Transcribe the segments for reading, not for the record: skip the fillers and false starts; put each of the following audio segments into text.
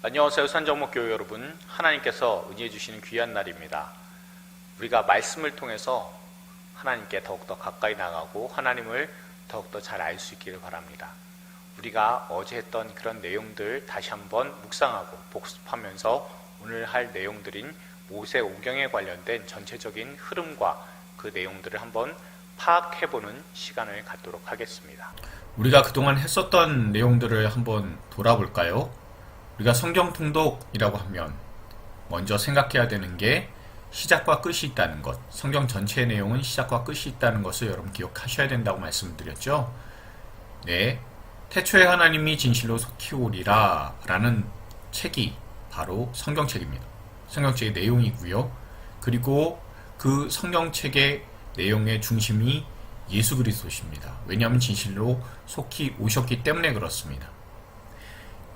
안녕하세요. 산정목교회 여러분, 하나님께서 은혜해 주시는 귀한 날입니다. 우리가 말씀을 통해서 하나님께 더욱더 가까이 나가고 하나님을 더욱더 잘 알 수 있기를 바랍니다. 우리가 어제 했던 그런 내용들 다시 한번 묵상하고 복습하면서 오늘 할 내용들인 모세오경에 관련된 전체적인 흐름과 그 내용들을 한번 파악해보는 시간을 갖도록 하겠습니다. 우리가 그동안 했었던 내용들을 한번 돌아볼까요? 우리가 성경 통독이라고 하면 먼저 생각해야 되는 게 시작과 끝이 있다는 것, 성경 전체의 내용은 시작과 끝이 있다는 것을 여러분 기억하셔야 된다고 말씀드렸죠. 네, 태초에 하나님이 진실로 속히 오리라 라는 책이 바로 성경책입니다. 성경책의 내용이고요. 그리고 그 성경책의 내용의 중심이 예수 그리스도십니다. 왜냐하면 진실로 속히 오셨기 때문에 그렇습니다.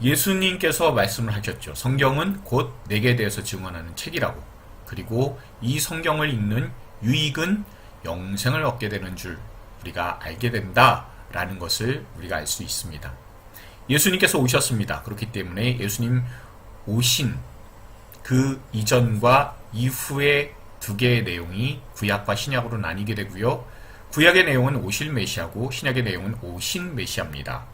예수님께서 말씀을 하셨죠. 성경은 곧 내게 대해서 증언하는 책이라고. 그리고 이 성경을 읽는 유익은 영생을 얻게 되는 줄 우리가 알게 된다라는 것을 우리가 알 수 있습니다. 예수님께서 오셨습니다. 그렇기 때문에 예수님 오신 그 이전과 이후의 두 개의 내용이 구약과 신약으로 나뉘게 되고요. 구약의 내용은 오실 메시아고 신약의 내용은 오신 메시아입니다.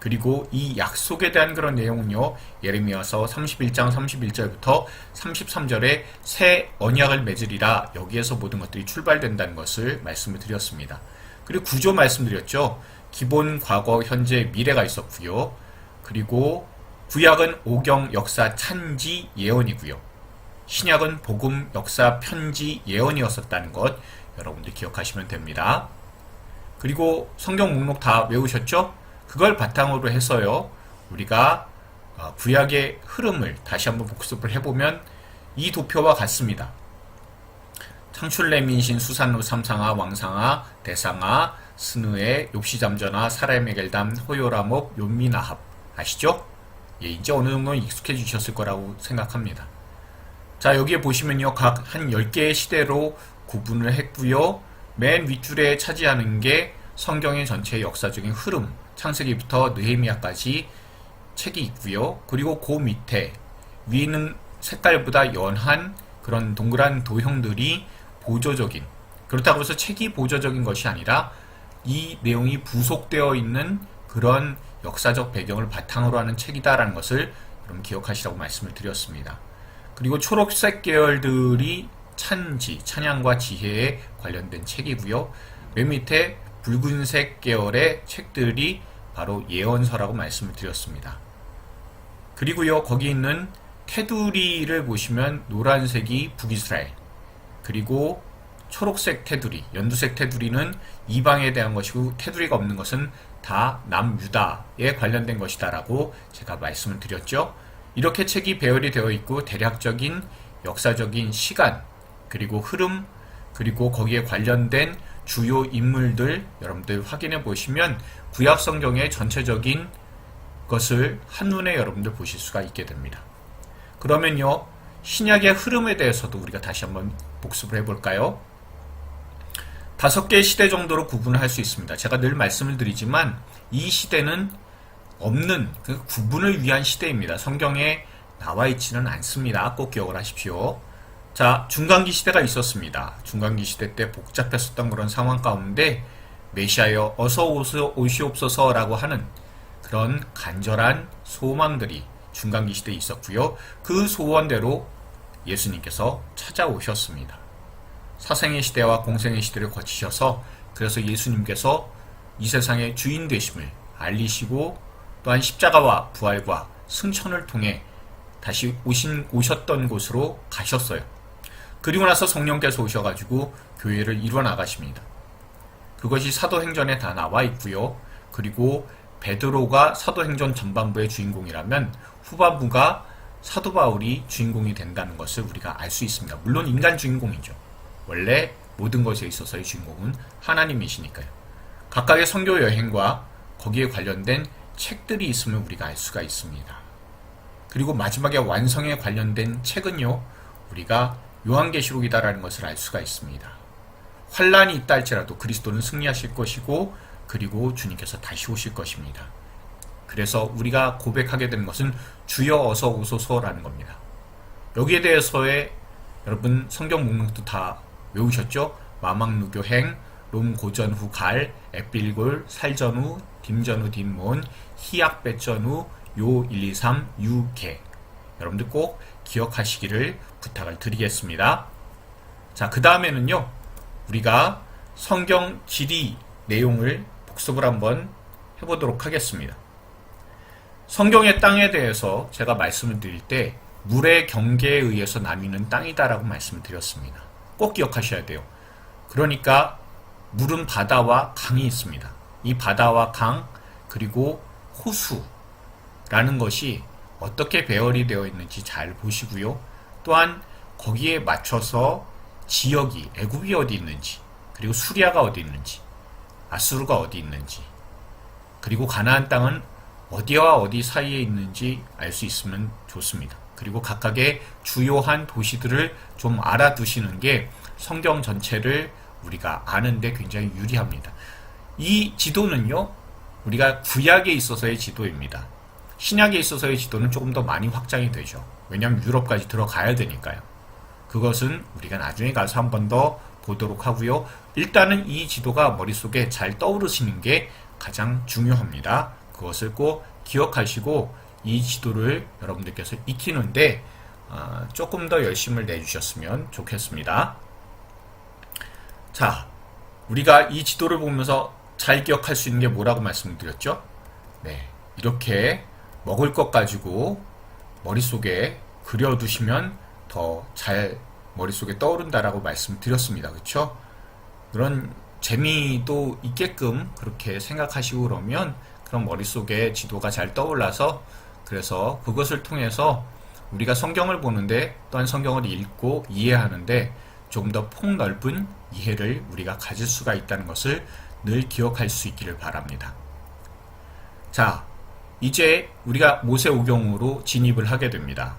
그리고 이 약속에 대한 그런 내용은요, 예레미야서 31장 31절부터 33절에 새 언약을 맺으리라, 여기에서 모든 것들이 출발된다는 것을 말씀을 드렸습니다. 그리고 구조 말씀드렸죠. 기본, 과거, 현재, 미래가 있었고요. 그리고 구약은 오경, 역사, 찬지, 예언이고요. 신약은 복음, 역사, 편지, 예언이었었다는 것 여러분들 기억하시면 됩니다. 그리고 성경 목록 다 외우셨죠? 그걸 바탕으로 해서요, 우리가 구약의 흐름을 다시 한번 복습을 해보면 이 도표와 같습니다. 창출내 민신 수산루 삼상아 왕상아 대상아 스느에 욥시잠전아 사라메겔담 호요라목 요미나합 아시죠? 예, 이제 어느 정도 익숙해지셨을 거라고 생각합니다. 자, 여기에 보시면요, 각 한 10개의 시대로 구분을 했고요. 맨 윗줄에 차지하는 게 성경의 전체의 역사적인 흐름, 창세기부터 느헤미야까지 책이 있고요. 그리고 그 밑에 위는 색깔보다 연한 그런 동그란 도형들이 보조적인, 그렇다고 해서 책이 보조적인 것이 아니라 이 내용이 부속되어 있는 그런 역사적 배경을 바탕으로 하는 책이다라는 것을 여러분 기억하시라고 말씀을 드렸습니다. 그리고 초록색 계열들이 찬지, 찬양과 지혜에 관련된 책이고요. 맨 밑에 붉은색 계열의 책들이 바로 예언서라고 말씀을 드렸습니다. 그리고요, 거기 있는 테두리를 보시면 노란색이 북이스라엘, 그리고 초록색 테두리, 연두색 테두리는 이방에 대한 것이고 테두리가 없는 것은 다 남유다에 관련된 것이다 라고 제가 말씀을 드렸죠. 이렇게 책이 배열이 되어 있고 대략적인 역사적인 시간, 그리고 흐름, 그리고 거기에 관련된 주요 인물들 여러분들 확인해 보시면 구약 성경의 전체적인 것을 한눈에 여러분들 보실 수가 있게 됩니다. 그러면요, 신약의 흐름에 대해서도 우리가 다시 한번 복습을 해볼까요? 5개의 시대 정도로 구분을 할 수 있습니다. 제가 늘 말씀을 드리지만 이 시대는 없는, 그 구분을 위한 시대입니다. 성경에 나와 있지는 않습니다. 꼭 기억을 하십시오. 자, 중간기 시대가 있었습니다. 중간기 시대 때 복잡했었던 그런 상황 가운데 메시아여 어서 오시옵소서라고 하는 그런 간절한 소망들이 중간기 시대에 있었고요. 그 소원대로 예수님께서 찾아오셨습니다. 사생의 시대와 공생의 시대를 거치셔서, 그래서 예수님께서 이 세상의 주인 되심을 알리시고 또한 십자가와 부활과 승천을 통해 다시 오셨던 곳으로 가셨어요. 그리고 나서 성령께서 오셔가지고 교회를 이루어 나가십니다. 그것이 사도행전에 다 나와 있고요. 그리고 베드로가 사도행전 전반부의 주인공이라면 후반부가 사도 바울이 주인공이 된다는 것을 우리가 알 수 있습니다. 물론 인간 주인공이죠. 원래 모든 것에 있어서의 주인공은 하나님이시니까요. 각각의 선교 여행과 거기에 관련된 책들이 있으면 우리가 알 수가 있습니다. 그리고 마지막에 완성에 관련된 책은요, 우리가 요한계시록이다라는 것을 알 수가 있습니다. 환란이 있다 할지라도 그리스도는 승리하실 것이고, 그리고 주님께서 다시 오실 것입니다. 그래서 우리가 고백하게 되는 것은 주여 어서 오소서라는 겁니다. 여기에 대해서의 여러분 성경 목록도 다 외우셨죠? 마망누교행, 롬 고전후 갈, 앱빌골, 살전후, 딤전후 딤몬, 희약배전후, 요 123, 유개. 여러분들 꼭 기억하시기를 부탁을 드리겠습니다. 자, 그 다음에는요, 우리가 성경 지리 내용을 복습을 한번 해보도록 하겠습니다. 성경의 땅에 대해서 제가 말씀을 드릴 때 물의 경계에 의해서 나뉘는 땅이다라고 말씀을 드렸습니다. 꼭 기억하셔야 돼요. 그러니까 물은 바다와 강이 있습니다. 이 바다와 강 그리고 호수라는 것이 어떻게 배열이 되어 있는지 잘 보시고요. 또한 거기에 맞춰서 지역이 애굽이 어디 있는지, 그리고 수리아가 어디 있는지, 아수르가 어디 있는지, 그리고 가나안 땅은 어디와 어디 사이에 있는지 알 수 있으면 좋습니다. 그리고 각각의 주요한 도시들을 좀 알아두시는 게 성경 전체를 우리가 아는데 굉장히 유리합니다. 이 지도는요, 우리가 구약에 있어서의 지도입니다. 신약에 있어서의 지도는 조금 더 많이 확장이 되죠. 왜냐하면 유럽까지 들어가야 되니까요. 그것은 우리가 나중에 가서 한 번 더 보도록 하고요. 일단은 이 지도가 머릿속에 잘 떠오르시는 게 가장 중요합니다. 그것을 꼭 기억하시고 이 지도를 여러분들께서 익히는데 조금 더 열심을 내주셨으면 좋겠습니다. 자, 우리가 이 지도를 보면서 잘 기억할 수 있는 게 뭐라고 말씀드렸죠? 네, 이렇게 먹을 것 가지고 머릿속에 그려두시면 더 잘 머릿속에 떠오른다라고 말씀드렸습니다. 그렇죠? 그런 재미도 있게끔 그렇게 생각하시고 그러면 그런 머릿속에 지도가 잘 떠올라서 그래서 그것을 통해서 우리가 성경을 보는데 또한 성경을 읽고 이해하는데 조금 더 폭넓은 이해를 우리가 가질 수가 있다는 것을 늘 기억할 수 있기를 바랍니다. 자, 이제 우리가 모세오경으로 진입을 하게 됩니다.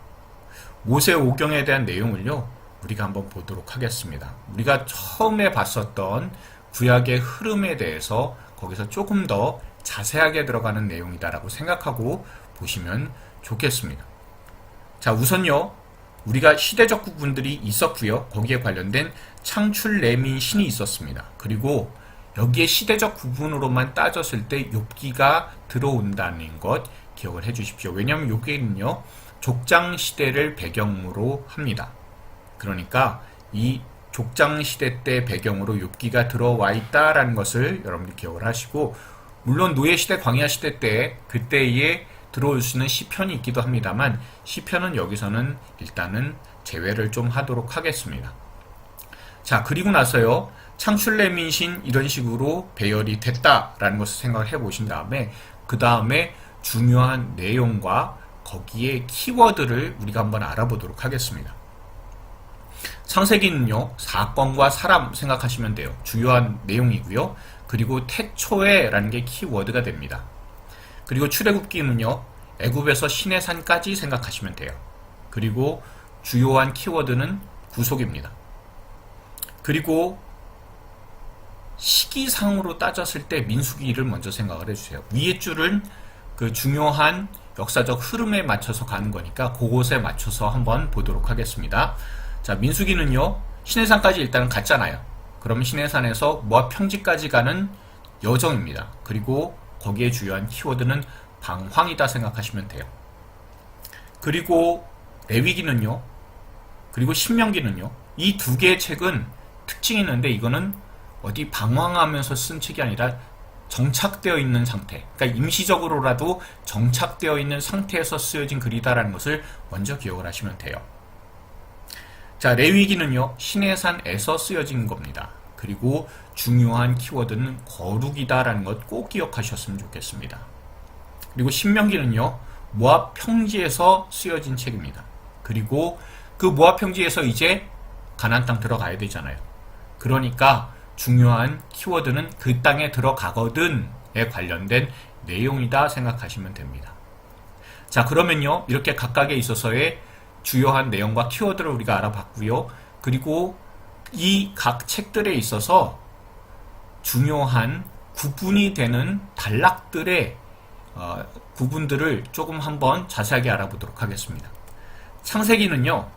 모세오경에 대한 내용을요, 우리가 한번 보도록 하겠습니다. 우리가 처음에 봤었던 구약의 흐름에 대해서 거기서 조금 더 자세하게 들어가는 내용이다라고 생각하고 보시면 좋겠습니다. 자, 우선요, 우리가 시대적 구분들이 있었고요. 거기에 관련된 창출 레민 신이 있었습니다. 그리고 여기에 시대적 구분으로만 따졌을 때 욥기가 들어온다는 것 기억을 해 주십시오. 왜냐하면 욥기는요, 족장 시대를 배경으로 합니다. 그러니까 이 족장 시대 때 배경으로 욥기가 들어와 있다라는 것을 여러분들 기억을 하시고, 물론 노예 시대, 광야 시대 때 그때에 들어올 수 있는 시편이 있기도 합니다만 시편은 여기서는 일단은 제외를 좀 하도록 하겠습니다. 자, 그리고 나서요, 창출레민신 이런 식으로 배열이 됐다라는 것을 생각을 해보신 다음에 그 다음에 중요한 내용과 거기에 키워드를 우리가 한번 알아보도록 하겠습니다. 창세기는요, 사건과 사람 생각하시면 돼요. 주요한 내용이고요. 그리고 태초에라는 게 키워드가 됩니다. 그리고 출애굽기는요, 애굽에서 시내산까지 생각하시면 돼요. 그리고 주요한 키워드는 구속입니다. 그리고 시기상으로 따졌을 때 민수기를 먼저 생각을 해주세요. 위에 줄은 그 중요한 역사적 흐름에 맞춰서 가는 거니까 그곳에 맞춰서 한번 보도록 하겠습니다. 자, 민수기는요, 시내산까지 일단 갔잖아요. 그러면 시내산에서 모압 평지까지 가는 여정입니다. 그리고 거기에 주요한 키워드는 방황이다 생각하시면 돼요. 그리고 레위기는요, 그리고 신명기는요, 이 두 개의 책은 특징이 있는데 이거는 어디 방황하면서 쓴 책이 아니라 정착되어 있는 상태, 그러니까 임시적으로라도 정착되어 있는 상태에서 쓰여진 글이다라는 것을 먼저 기억을 하시면 돼요. 자, 레위기는요, 시내산에서 쓰여진 겁니다. 그리고 중요한 키워드는 거룩이다라는 것 꼭 기억하셨으면 좋겠습니다. 그리고 신명기는요, 모압 평지에서 쓰여진 책입니다. 그리고 그 모압 평지에서 이제 가나안 땅 들어가야 되잖아요. 그러니까 중요한 키워드는 그 땅에 들어가거든에 관련된 내용이다 생각하시면 됩니다. 자, 그러면요, 이렇게 각각에 있어서의 주요한 내용과 키워드를 우리가 알아봤고요. 그리고 이 각 책들에 있어서 중요한 구분이 되는 단락들의 구분들을 조금 한번 자세하게 알아보도록 하겠습니다. 창세기는요,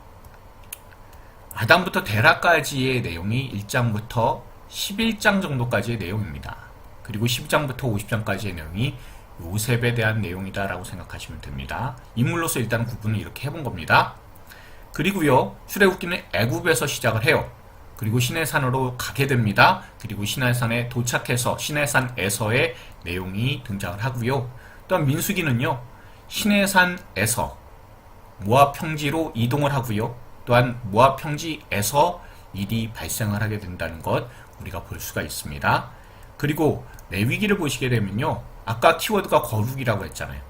아담부터 데라까지의 내용이 1장부터 11장 정도까지의 내용입니다. 그리고 10장부터 50장까지의 내용이 요셉에 대한 내용이다라고 생각하시면 됩니다. 인물로서 일단 구분을 이렇게 해본 겁니다. 그리고요, 출애굽기는 애굽에서 시작을 해요. 그리고 시내산으로 가게 됩니다. 그리고 시내산에 도착해서 시내산에서의 내용이 등장을 하고요. 또한 민수기는요, 시내산에서 모압 평지로 이동을 하고요. 또한 모압 평지에서 일이 발생을 하게 된다는 것 우리가 볼 수가 있습니다. 그리고 레위기를 보시게 되면요, 아까 키워드가 거룩이라고 했잖아요.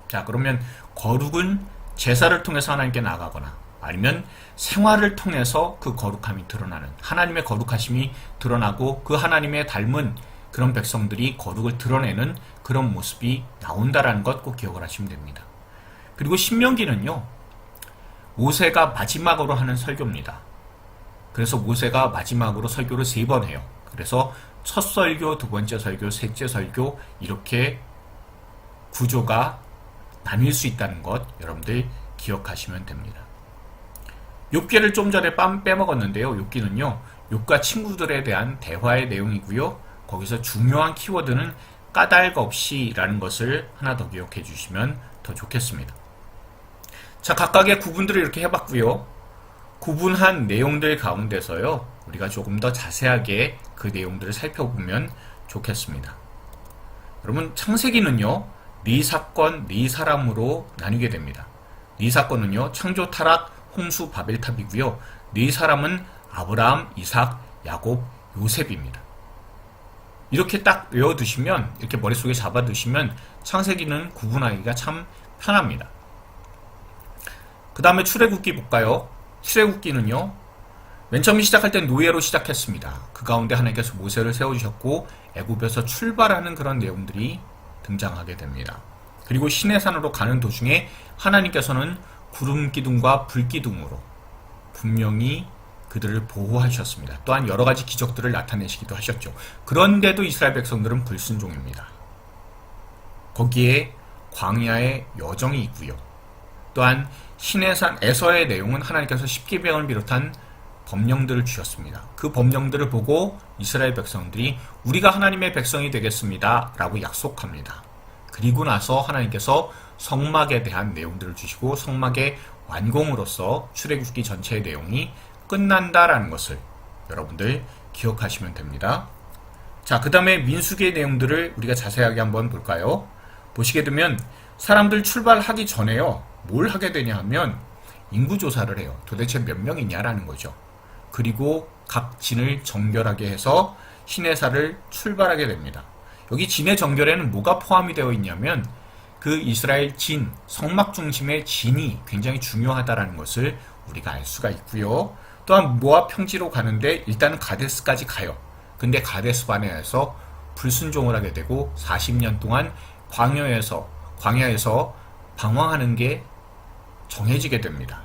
자, 그러면 거룩은 제사를 통해서 하나님께 나아가거나 아니면 생활을 통해서 그 거룩함이 드러나는, 하나님의 거룩하심이 드러나고 그 하나님의 닮은 그런 백성들이 거룩을 드러내는 그런 모습이 나온다라는 것 꼭 기억을 하시면 됩니다. 그리고 신명기는요, 모세가 마지막으로 하는 설교입니다. 그래서 모세가 마지막으로 설교를 3번 해요. 그래서 첫 설교, 두 번째 설교, 셋째 설교, 이렇게 구조가 나뉠 수 있다는 것 여러분들 기억하시면 됩니다. 욥기를 좀 전에 빼먹었는데요. 욥기는요, 욥과 친구들에 대한 대화의 내용이고요. 거기서 중요한 키워드는 까닭 없이라는 것을 하나 더 기억해 주시면 더 좋겠습니다. 자, 각각의 구분들을 이렇게 해봤고요. 구분한 내용들 가운데서요, 우리가 조금 더 자세하게 그 내용들을 살펴보면 좋겠습니다. 여러분, 창세기는요, 네 사건, 네 사람으로 나뉘게 됩니다. 네 사건은요, 창조, 타락, 홍수, 바벨탑이고요. 네 사람은 아브라함, 이삭, 야곱, 요셉입니다. 이렇게 딱 외워두시면, 이렇게 머릿속에 잡아두시면 창세기는 구분하기가 참 편합니다. 그 다음에 출애굽기 볼까요? 출애굽기는요, 맨 처음 시작할 땐 노예로 시작했습니다. 그 가운데 하나님께서 모세를 세워주셨고 애굽에서 출발하는 그런 내용들이 등장하게 됩니다. 그리고 시내산으로 가는 도중에 하나님께서는 구름 기둥과 불 기둥으로 분명히 그들을 보호하셨습니다. 또한 여러 가지 기적들을 나타내시기도 하셨죠. 그런데도 이스라엘 백성들은 불순종입니다. 거기에 광야의 여정이 있고요. 또한 시내산에서의 내용은 하나님께서 십계명을 비롯한 법령들을 주셨습니다. 그 법령들을 보고 이스라엘 백성들이 우리가 하나님의 백성이 되겠습니다 라고 약속합니다. 그리고 나서 하나님께서 성막에 대한 내용들을 주시고 성막의 완공으로서 출애굽기 전체의 내용이 끝난다라는 것을 여러분들 기억하시면 됩니다. 자, 그 다음에 민수기의 내용들을 우리가 자세하게 한번 볼까요? 보시게 되면 사람들 출발하기 전에요, 뭘 하게 되냐 하면 인구조사를 해요. 도대체 몇 명이냐라는 거죠. 그리고 각 진을 정결하게 해서 시내산을 출발하게 됩니다. 여기 진의 정결에는 뭐가 포함이 되어 있냐면 그 이스라엘 진, 성막 중심의 진이 굉장히 중요하다는 것을 우리가 알 수가 있고요. 또한 모압 평지로 가는데 일단은 가데스까지 가요. 근데 가데스 바네아에서 불순종을 하게 되고 40년 동안 광야에서 방황하는 게 정해지게 됩니다.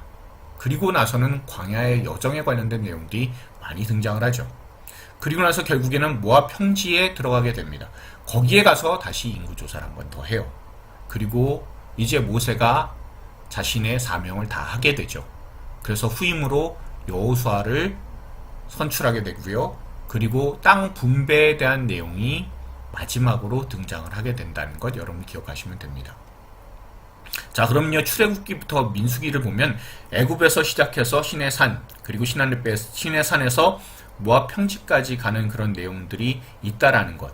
그리고 나서는 광야의 여정에 관련된 내용들이 많이 등장을 하죠. 그리고 나서 결국에는 모압 평지에 들어가게 됩니다. 거기에 가서 다시 인구조사를 한 번 더 해요. 그리고 이제 모세가 자신의 사명을 다 하게 되죠. 그래서 후임으로 여호수아를 선출하게 되고요. 그리고 땅 분배에 대한 내용이 마지막으로 등장을 하게 된다는 것 여러분 기억하시면 됩니다. 자, 그럼요, 출애굽기부터 민수기를 보면 애굽에서 시작해서 시내산, 그리고 시내산에서 모압 평지까지 가는 그런 내용들이 있다라는 것.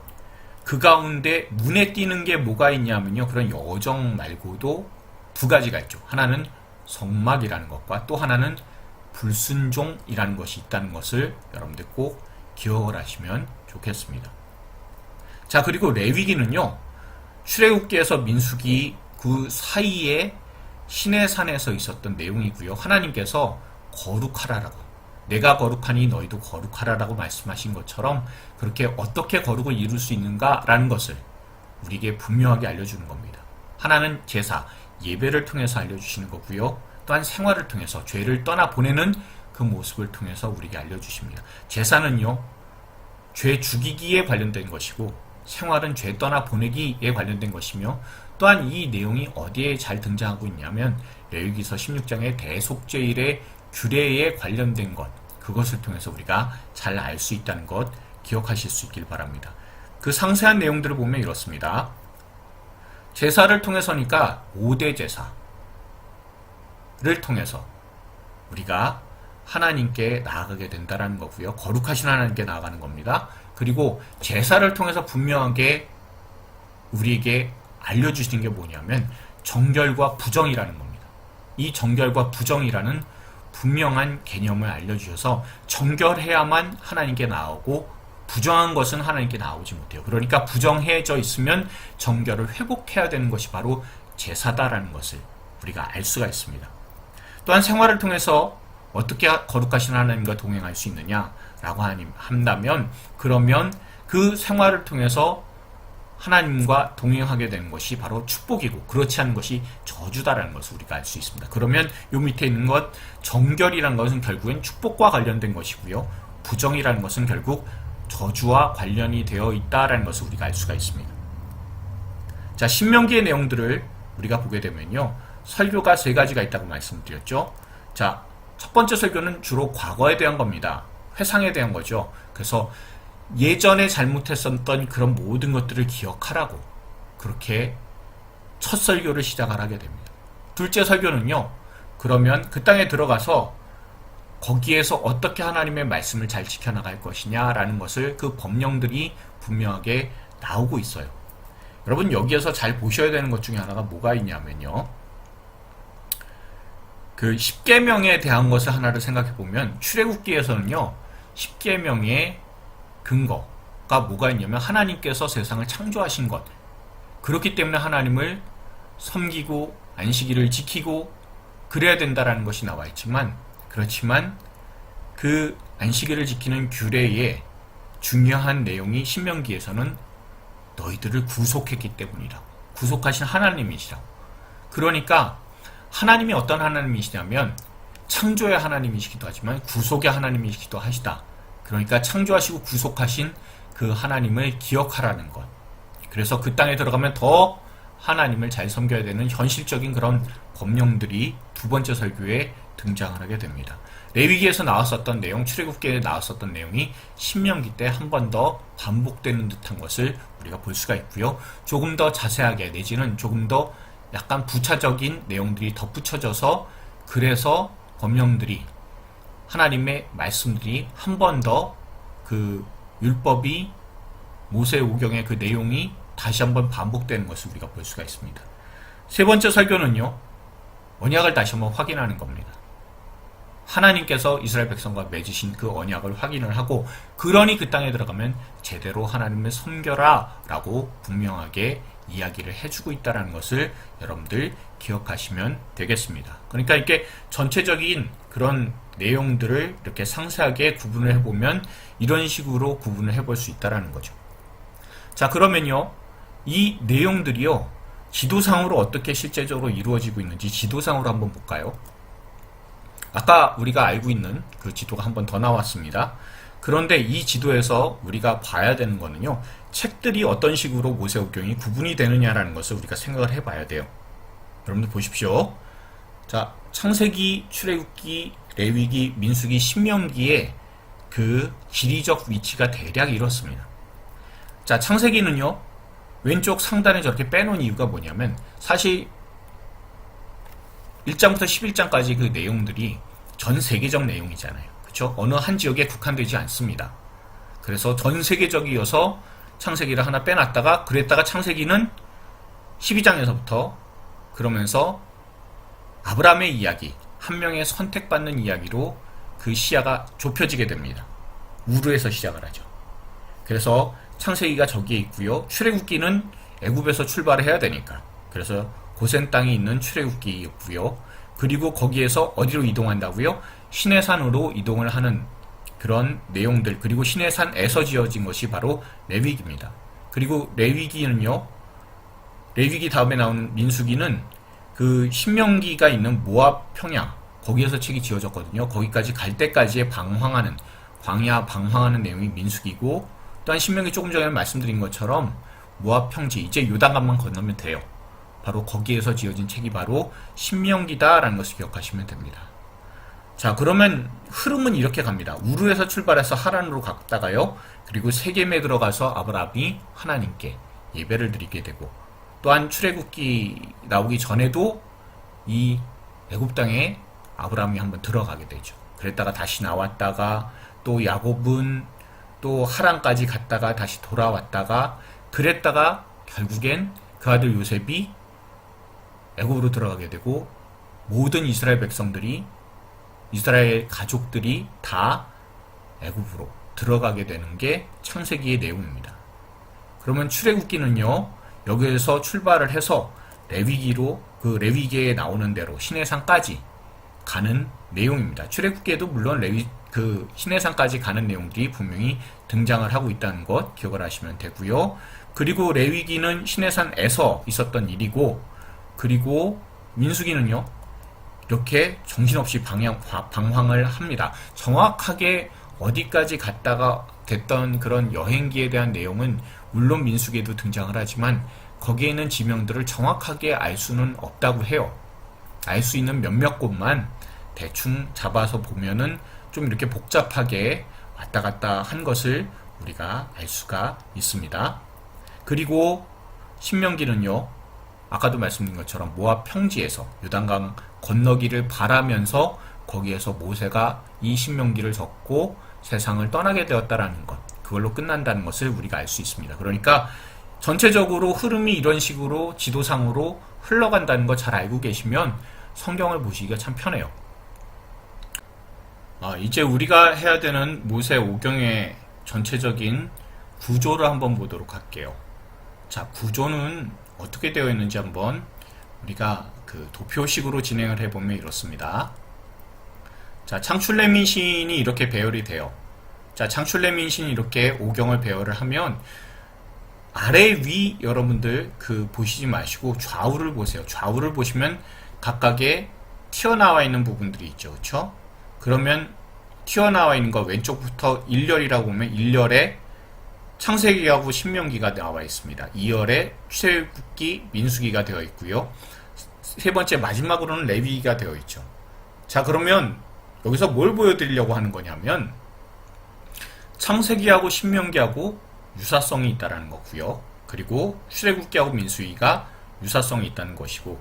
그 가운데 눈에 띄는 게 뭐가 있냐면요, 그런 여정 말고도 두 가지가 있죠. 하나는 성막이라는 것과 또 하나는 불순종이라는 것이 있다는 것을 여러분들 꼭 기억을 하시면 좋겠습니다. 자, 그리고 레위기는요, 출애굽기에서 민수기 그 사이에 시내산에서 있었던 내용이고요. 하나님께서 거룩하라라고, 내가 거룩하니 너희도 거룩하라라고 말씀하신 것처럼 그렇게 어떻게 거룩을 이룰 수 있는가라는 것을 우리에게 분명하게 알려주는 겁니다. 하나는 제사, 예배를 통해서 알려주시는 거고요. 또한 생활을 통해서 죄를 떠나보내는 그 모습을 통해서 우리에게 알려주십니다. 제사는요, 죄 죽이기에 관련된 것이고 생활은 죄 떠나 보내기에 관련된 것이며, 또한 이 내용이 어디에 잘 등장하고 있냐면 레위기서 16장의 대속죄일의 규례에 관련된 것, 그것을 통해서 우리가 잘 알 수 있다는 것 기억하실 수 있길 바랍니다. 그 상세한 내용들을 보면 이렇습니다. 제사를 통해서니까 5대 제사를 통해서 우리가 하나님께 나아가게 된다는 거고요. 거룩하신 하나님께 나아가는 겁니다. 그리고 제사를 통해서 분명하게 우리에게 알려주시는 게 뭐냐면 정결과 부정이라는 겁니다. 이 정결과 부정이라는 분명한 개념을 알려주셔서 정결해야만 하나님께 나오고 부정한 것은 하나님께 나오지 못해요. 그러니까 부정해져 있으면 정결을 회복해야 되는 것이 바로 제사다라는 것을 우리가 알 수가 있습니다. 또한 생활을 통해서 어떻게 거룩하신 하나님과 동행할 수 있느냐라고 한다면, 그러면 그 생활을 통해서 하나님과 동행하게 되는 것이 바로 축복이고, 그렇지 않은 것이 저주다라는 것을 우리가 알 수 있습니다. 그러면 요 밑에 있는 것, 정결이라는 것은 결국엔 축복과 관련된 것이고요. 부정이라는 것은 결국 저주와 관련이 되어 있다라는 것을 우리가 알 수가 있습니다. 자, 신명기의 내용들을 우리가 보게 되면요, 설교가 3가지가 있다고 말씀드렸죠. 자, 첫 번째 설교는 주로 과거에 대한 겁니다. 회상에 대한 거죠. 그래서 예전에 잘못했었던 그런 모든 것들을 기억하라고 그렇게 첫 설교를 시작을 하게 됩니다. 둘째 설교는요, 그러면 그 땅에 들어가서 거기에서 어떻게 하나님의 말씀을 잘 지켜나갈 것이냐라는 것을, 그 법령들이 분명하게 나오고 있어요. 여러분, 여기에서 잘 보셔야 되는 것 중에 하나가 뭐가 있냐면요, 그 10계명에 대한 것을 하나를 생각해 보면, 출애굽기에서는요 10계명의 근거가 뭐가 있냐면 하나님께서 세상을 창조하신 것, 그렇기 때문에 하나님을 섬기고 안식일을 지키고 그래야 된다라는 것이 나와 있지만, 그렇지만 그 안식일을 지키는 규례의 중요한 내용이 신명기에서는 너희들을 구속했기 때문이라고, 구속하신 하나님이시라고. 그러니까 하나님이 어떤 하나님이시냐면 창조의 하나님이시기도 하지만 구속의 하나님이시기도 하시다. 그러니까 창조하시고 구속하신 그 하나님을 기억하라는 것. 그래서 그 땅에 들어가면 더 하나님을 잘 섬겨야 되는 현실적인 그런 법령들이 두 번째 설교에 등장을 하게 됩니다. 레위기에서 나왔었던 내용, 출애굽기에 나왔었던 내용이 신명기 때 한 번 더 반복되는 듯한 것을 우리가 볼 수가 있고요. 조금 더 자세하게, 내지는 조금 더 약간 부차적인 내용들이 덧붙여져서, 그래서 법령들이, 하나님의 말씀들이 한 번 더 그 율법이, 모세오경의 그 내용이 다시 한번 반복되는 것을 우리가 볼 수가 있습니다. 세 번째 설교는요, 언약을 다시 한번 확인하는 겁니다. 하나님께서 이스라엘 백성과 맺으신 그 언약을 확인을 하고, 그러니 그 땅에 들어가면 제대로 하나님을 섬겨라 라고 분명하게 이야기를 해주고 있다는 것을 여러분들 기억하시면 되겠습니다. 그러니까 이렇게 전체적인 그런 내용들을 이렇게 상세하게 구분을 해보면 이런 식으로 구분을 해볼 수 있다는 거죠. 자, 그러면요, 이 내용들이요 지도상으로 어떻게 실제적으로 이루어지고 있는지 지도상으로 한번 볼까요? 아까 우리가 알고 있는 그 지도가 한 번 더 나왔습니다. 그런데 이 지도에서 우리가 봐야 되는 거는요, 책들이 어떤 식으로 모세오경이 구분이 되느냐라는 것을 우리가 생각을 해봐야 돼요. 여러분들 보십시오. 자, 창세기, 출애굽기, 레위기, 민수기, 신명기의 그 지리적 위치가 대략 이렇습니다. 자, 창세기는요 왼쪽 상단에 저렇게 빼놓은 이유가 뭐냐면, 사실 1장부터 11장까지 그 내용들이 전 세계적 내용이잖아요. 그렇죠? 어느 한 지역에 국한되지 않습니다. 그래서 전 세계적이어서 창세기를 하나 빼놨다가, 그랬다가 창세기는 12장에서부터 그러면서 아브라함의 이야기, 한 명의 선택받는 이야기로 그 시야가 좁혀지게 됩니다. 우르에서 시작을 하죠. 그래서 창세기가 저기에 있고요. 출애굽기는 애굽에서 출발을 해야 되니까, 그래서 고센 땅에 있는 출애굽기였고요. 그리고 거기에서 어디로 이동한다고요? 시내산으로 이동을 하는 그런 내용들, 그리고 시내산에서 지어진 것이 바로 레위기입니다. 그리고 레위기는요, 레위기 다음에 나오는 민수기는 그 신명기가 있는 모압 평야, 거기에서 책이 지어졌거든요. 거기까지 갈 때까지의 방황하는, 광야 방황하는 내용이 민수기고, 또한 신명기 조금 전에 말씀드린 것처럼 모압 평지 이제 요단강만 건너면 돼요. 바로 거기에서 지어진 책이 바로 신명기다라는 것을 기억하시면 됩니다. 자, 그러면 흐름은 이렇게 갑니다. 우르에서 출발해서 하란으로 갔다가요. 그리고 세겜에 들어가서 아브라함이 하나님께 예배를 드리게 되고, 또한 출애굽기 나오기 전에도 이 애굽 땅에 아브라함이 한번 들어가게 되죠. 그랬다가 다시 나왔다가 또 야곱은 또 하란까지 갔다가 다시 돌아왔다가 그랬다가 결국엔 그 아들 요셉이 애굽으로 들어가게 되고, 모든 이스라엘 백성들이, 이스라엘 가족들이 다 애굽으로 들어가게 되는 게 창세기의 내용입니다. 그러면 출애굽기는요, 여기에서 출발을 해서 레위기로, 그 레위기에 나오는 대로 시내산까지 가는 내용입니다. 출애굽기에도 물론 그 시내산까지 가는 내용들이 분명히 등장을 하고 있다는 것 기억을 하시면 되고요. 그리고 레위기는 시내산에서 있었던 일이고, 그리고 민수기는요, 이렇게 정신없이 방황을 합니다. 정확하게 어디까지 갔다가 됐던 그런 여행기에 대한 내용은 물론 민수기에도 등장을 하지만 거기에 있는 지명들을 정확하게 알 수는 없다고 해요. 알 수 있는 몇몇 곳만 대충 잡아서 보면은 좀 이렇게 복잡하게 왔다 갔다 한 것을 우리가 알 수가 있습니다. 그리고 신명기는요, 아까도 말씀드린 것처럼 모압 평지에서 요단강 건너기를 바라면서 거기에서 모세가 이 신명기를 적고 세상을 떠나게 되었다라는 것, 그걸로 끝난다는 것을 우리가 알 수 있습니다. 그러니까 전체적으로 흐름이 이런 식으로 지도상으로 흘러간다는 거 잘 알고 계시면 성경을 보시기가 참 편해요. 이제 우리가 해야 되는 모세 오경의 전체적인 구조를 한번 보도록 할게요. 자, 구조는 어떻게 되어 있는지 한번 우리가 그 도표식으로 진행을 해보면 이렇습니다. 자, 창출레민신이 이렇게 배열이 돼요. 자, 창출레민신이 이렇게 오경을 배열을 하면 아래 위 여러분들 그 보시지 마시고 좌우를 보세요. 좌우를 보시면 각각의 튀어나와 있는 부분들이 있죠. 그렇죠? 그러면 튀어나와 있는 거 왼쪽부터 1열이라고 보면 1열에 창세기하고 신명기가 나와 있습니다. 2열에 출애굽기, 민수기가 되어 있고요. 세 번째 마지막으로는 레위기가 되어 있죠. 자, 그러면 여기서 뭘 보여드리려고 하는 거냐면 창세기하고 신명기하고 유사성이 있다는 거고요. 그리고 출애굽기하고 민수기가 유사성이 있다는 것이고,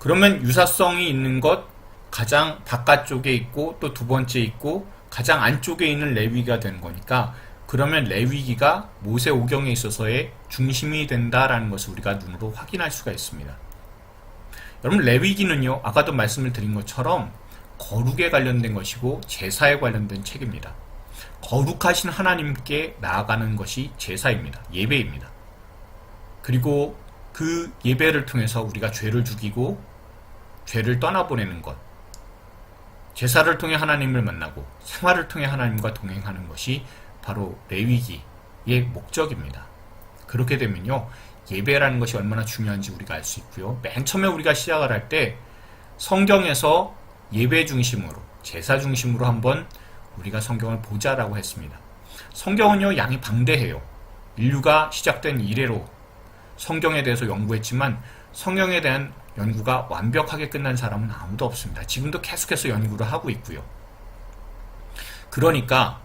그러면 유사성이 있는 것 가장 바깥쪽에 있고 또 두 번째 있고 가장 안쪽에 있는 레위기가 되는 거니까, 그러면 레위기가 모세 오경에 있어서의 중심이 된다라는 것을 우리가 눈으로 확인할 수가 있습니다. 여러분, 레위기는요, 아까도 말씀을 드린 것처럼 거룩에 관련된 것이고 제사에 관련된 책입니다. 거룩하신 하나님께 나아가는 것이 제사입니다. 예배입니다. 그리고 그 예배를 통해서 우리가 죄를 죽이고 죄를 떠나보내는 것, 제사를 통해 하나님을 만나고 생활을 통해 하나님과 동행하는 것이 바로 레위기의 목적입니다. 그렇게 되면요, 예배라는 것이 얼마나 중요한지 우리가 알 수 있고요. 맨 처음에 우리가 시작을 할 때 성경에서 예배 중심으로, 제사 중심으로 한번 우리가 성경을 보자라고 했습니다. 성경은요, 양이 방대해요. 인류가 시작된 이래로 성경에 대해서 연구했지만 성경에 대한 연구가 완벽하게 끝난 사람은 아무도 없습니다. 지금도 계속해서 연구를 하고 있고요. 그러니까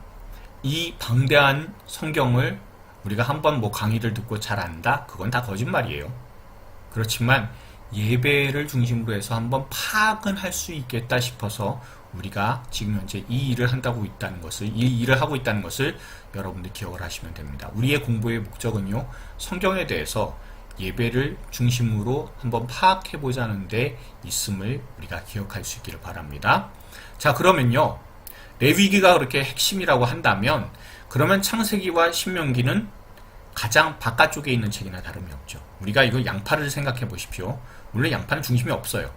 이 방대한 성경을 우리가 한번 뭐 강의를 듣고 잘 안다? 그건 다 거짓말이에요. 그렇지만 예배를 중심으로 해서 한번 파악은 할 수 있겠다 싶어서 우리가 지금 현재 이 일을 한다고 있다는 것을, 이 일을 하고 있다는 것을 여러분들 기억을 하시면 됩니다. 우리의 공부의 목적은요, 성경에 대해서 예배를 중심으로 한번 파악해 보자는 데 있음을 우리가 기억할 수 있기를 바랍니다. 자, 그러면요, 레위기가 그렇게 핵심이라고 한다면 그러면 창세기와 신명기는 가장 바깥쪽에 있는 책이나 다름이 없죠. 우리가 이거 양파를 생각해 보십시오. 물론 양파는 중심이 없어요.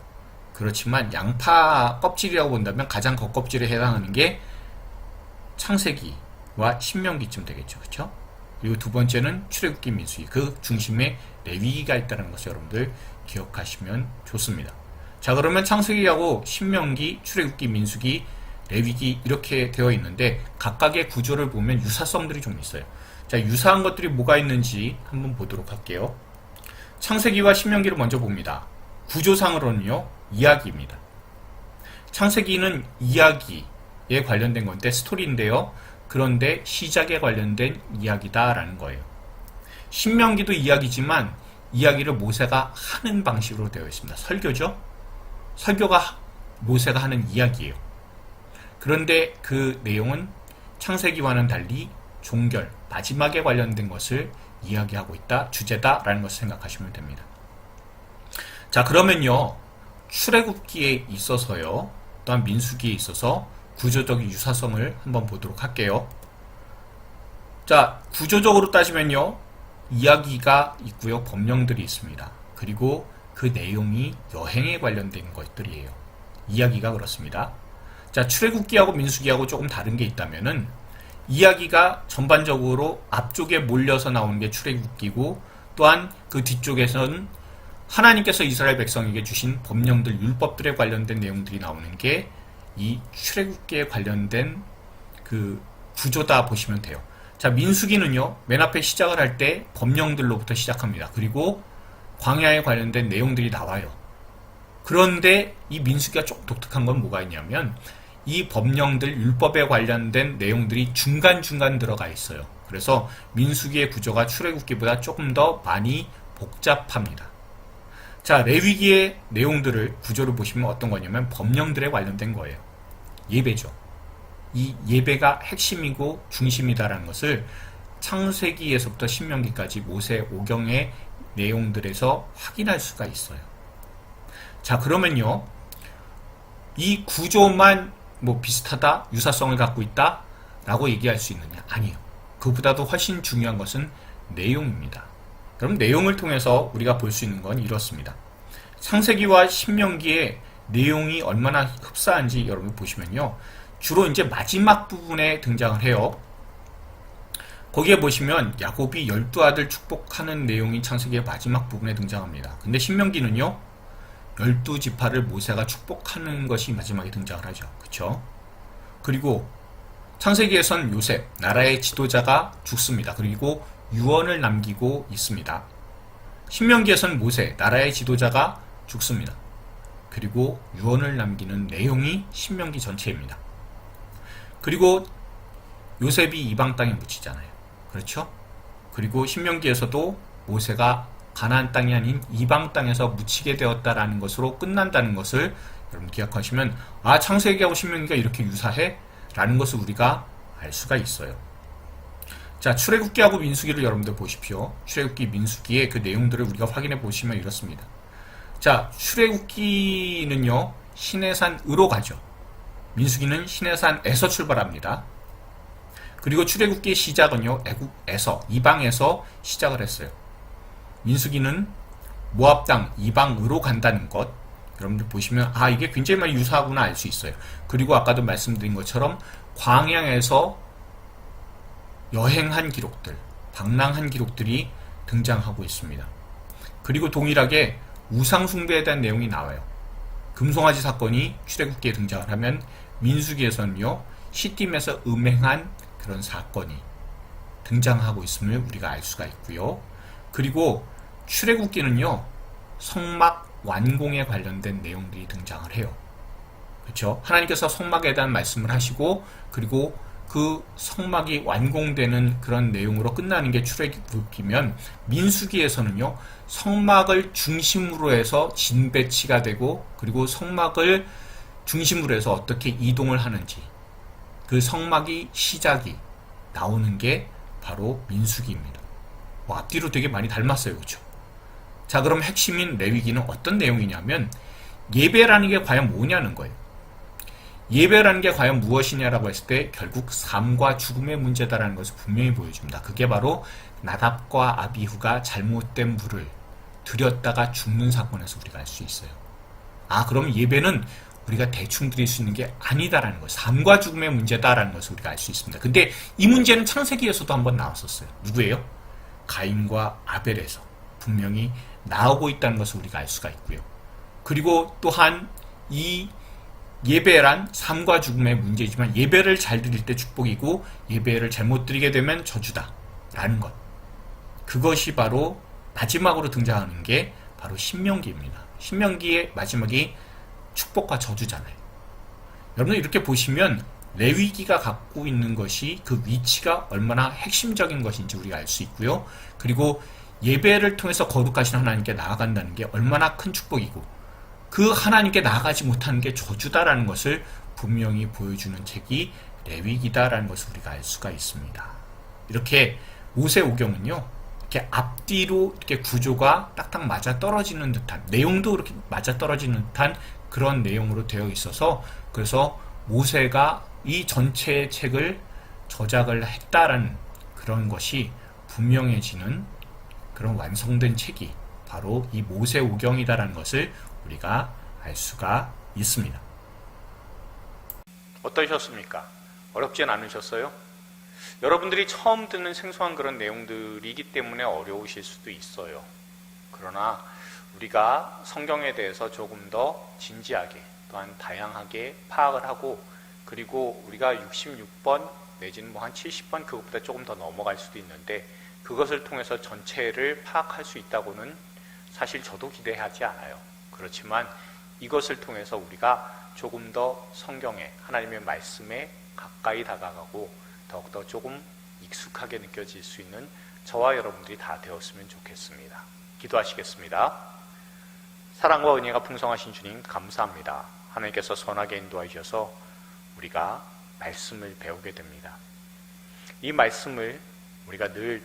그렇지만 양파 껍질이라고 본다면 가장 겉껍질에 해당하는 게 창세기와 신명기쯤 되겠죠. 그렇죠? 그리고 두 번째는 출애굽기, 민수기, 그 중심에 레위기가 있다는 것을 여러분들 기억하시면 좋습니다. 자, 그러면 창세기하고 신명기, 출애굽기, 민수기, 레위기 이렇게 되어 있는데 각각의 구조를 보면 유사성들이 좀 있어요. 자, 유사한 것들이 뭐가 있는지 한번 보도록 할게요. 창세기와 신명기를 먼저 봅니다. 구조상으로는요, 이야기입니다. 창세기는 이야기에 관련된 건데, 스토리인데요. 그런데 시작에 관련된 이야기다라는 거예요. 신명기도 이야기지만 이야기를 모세가 하는 방식으로 되어 있습니다. 설교죠? 설교가 모세가 하는 이야기예요. 그런데 그 내용은 창세기와는 달리 종결, 마지막에 관련된 것을 이야기하고 있다, 주제다라는 것을 생각하시면 됩니다. 자, 그러면요, 출애굽기에 있어서요, 또한 민수기에 있어서 구조적인 유사성을 한번 보도록 할게요. 자, 구조적으로 따지면요, 이야기가 있고요, 법령들이 있습니다. 그리고 그 내용이 여행에 관련된 것들이에요. 이야기가 그렇습니다. 자, 출애굽기하고 민수기하고 조금 다른 게 있다면은, 이야기가 전반적으로 앞쪽에 몰려서 나오는 게 출애굽기고, 또한 그 뒤쪽에서는 하나님께서 이스라엘 백성에게 주신 법령들, 율법들에 관련된 내용들이 나오는 게 이 출애굽기에 관련된 그 구조다 보시면 돼요. 자, 민수기는요, 맨 앞에 시작을 할 때 법령들로부터 시작합니다. 그리고 광야에 관련된 내용들이 나와요. 그런데 이 민수기가 조금 독특한 건 뭐가 있냐면, 이 법령들, 율법에 관련된 내용들이 중간중간 들어가 있어요. 그래서 민수기의 구조가 출애굽기보다 조금 더 많이 복잡합니다. 자, 레위기의 내용들을, 구조를 보시면 어떤 거냐면 법령들에 관련된 거예요. 예배죠. 이 예배가 핵심이고 중심이다라는 것을 창세기에서부터 신명기까지 모세 오경의 내용들에서 확인할 수가 있어요. 자, 그러면요, 이 구조만 뭐 비슷하다, 유사성을 갖고 있다 라고 얘기할 수 있느냐? 아니에요. 그보다도 훨씬 중요한 것은 내용입니다. 그럼 내용을 통해서 우리가 볼 수 있는 건 이렇습니다. 창세기와 신명기의 내용이 얼마나 흡사한지 여러분 보시면요, 주로 이제 마지막 부분에 등장을 해요. 거기에 보시면 야곱이 12아들 축복하는 내용이 창세기의 마지막 부분에 등장합니다. 근데 신명기는요, 12지파를 모세가 축복하는 것이 마지막에 등장을 하죠. 그쵸? 그리고 창세기에선 요셉, 나라의 지도자가 죽습니다. 그리고 유언을 남기고 있습니다. 신명기에선 모세, 나라의 지도자가 죽습니다. 그리고 유언을 남기는 내용이 신명기 전체입니다. 그리고 요셉이 이방 땅에 묻히잖아요. 그렇죠? 그리고 신명기에서도 모세가 가나안 땅이 아닌 이방 땅에서 묻히게 되었다라는 것으로 끝난다는 것을 여러분 기억하시면, 아, 창세기하고 신명기가 이렇게 유사해? 라는 것을 우리가 알 수가 있어요. 자, 출애굽기하고 민수기를 여러분들 보십시오. 출애굽기, 민수기의 그 내용들을 우리가 확인해 보시면 이렇습니다. 자, 출애굽기는요, 시내산으로 가죠. 민수기는 시내산에서 출발합니다. 그리고 출애굽기의 시작은요, 애국에서, 이방에서 시작을 했어요. 민수기는 모압 땅, 이방으로 간다는 것, 여러분들 보시면 아, 이게 굉장히 많이 유사하구나 알 수 있어요. 그리고 아까도 말씀드린 것처럼 광야에서 여행한 기록들, 방랑한 기록들이 등장하고 있습니다. 그리고 동일하게 우상 숭배에 대한 내용이 나와요. 금송아지 사건이 출애굽기에 등장을 하면 민수기에서는요, 시딤에서 음행한 그런 사건이 등장하고 있음을 우리가 알 수가 있고요. 그리고 출애굽기는요, 성막 완공에 관련된 내용들이 등장을 해요. 그렇죠? 하나님께서 성막에 대한 말씀을 하시고, 그리고 그 성막이 완공되는 그런 내용으로 끝나는 게 출애굽기면, 민수기에서는요, 성막을 중심으로 해서 진배치가 되고, 그리고 성막을 중심으로 해서 어떻게 이동을 하는지, 그 성막이 시작이 나오는 게 바로 민수기입니다. 앞뒤로 되게 많이 닮았어요. 그렇죠? 자, 그럼 핵심인 레위기는 어떤 내용이냐면, 예배라는 게 과연 뭐냐는 거예요. 예배라는 게 과연 무엇이냐라고 했을 때 결국 삶과 죽음의 문제다라는 것을 분명히 보여줍니다. 그게 바로 나답과 아비후가 잘못된 물을 들였다가 죽는 사건에서 우리가 알 수 있어요. 아, 그럼 예배는 우리가 대충 드릴 수 있는 게 아니다라는 것, 삶과 죽음의 문제다라는 것을 우리가 알 수 있습니다. 근데 이 문제는 창세기에서도 한번 나왔었어요. 누구예요? 가인과 아벨에서 분명히 나오고 있다는 것을 우리가 알 수가 있고요. 그리고 또한 이 예배란 삶과 죽음의 문제이지만, 예배를 잘 드릴 때 축복이고 예배를 잘못 드리게 되면 저주다 라는 것. 그것이 바로 마지막으로 등장하는 게 바로 신명기입니다. 신명기의 마지막이 축복과 저주잖아요. 여러분 이렇게 보시면 레위기가 갖고 있는 것이 그 위치가 얼마나 핵심적인 것인지 우리가 알 수 있고요. 그리고 예배를 통해서 거룩하신 하나님께 나아간다는 게 얼마나 큰 축복이고 그 하나님께 나아가지 못하는 게 저주다라는 것을 분명히 보여주는 책이 레위기다라는 것을 우리가 알 수가 있습니다. 이렇게 모세오경은요, 이렇게 앞뒤로 이렇게 구조가 딱딱 맞아 떨어지는 듯한, 내용도 이렇게 맞아 떨어지는 듯한 그런 내용으로 되어 있어서, 그래서 모세가 이 전체 책을 저작을 했다라는 그런 것이 분명해지는 그런 완성된 책이 바로 이 모세오경이다라는 것을 우리가 알 수가 있습니다. 어떠셨습니까? 어렵진 않으셨어요? 여러분들이 처음 듣는 생소한 그런 내용들이기 때문에 어려우실 수도 있어요. 그러나 우리가 성경에 대해서 조금 더 진지하게 또한 다양하게 파악을 하고 그리고 우리가 66번 내지는 뭐 한 70번 그것보다 조금 더 넘어갈 수도 있는데 그것을 통해서 전체를 파악할 수 있다고는 사실 저도 기대하지 않아요. 그렇지만 이것을 통해서 우리가 조금 더 성경에 하나님의 말씀에 가까이 다가가고 더욱더 조금 익숙하게 느껴질 수 있는 저와 여러분들이 다 되었으면 좋겠습니다. 기도하시겠습니다. 사랑과 은혜가 풍성하신 주님 감사합니다. 하나님께서 선하게 인도해 주셔서 우리가 말씀을 배우게 됩니다. 이 말씀을 우리가 늘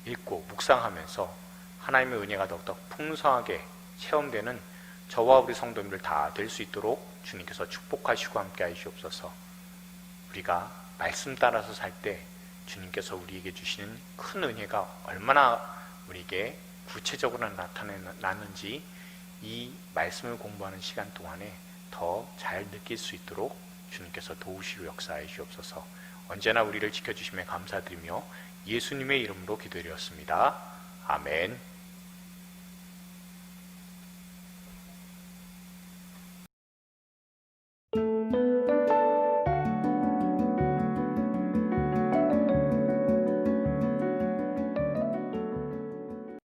읽고 묵상하면서 하나님의 은혜가 더욱더 풍성하게 체험되는 저와 우리 성도님들 다 될 수 있도록 주님께서 축복하시고 함께 하시옵소서. 우리가 말씀 따라서 살 때 주님께서 우리에게 주시는 큰 은혜가 얼마나 우리에게 구체적으로 나타나는지 이 말씀을 공부하는 시간 동안에 더 잘 느낄 수 있도록 주님께서 도우시고 역사해 주옵소서. 언제나 우리를 지켜주심에 감사드리며 예수님의 이름으로 기도드렸습니다. 아멘.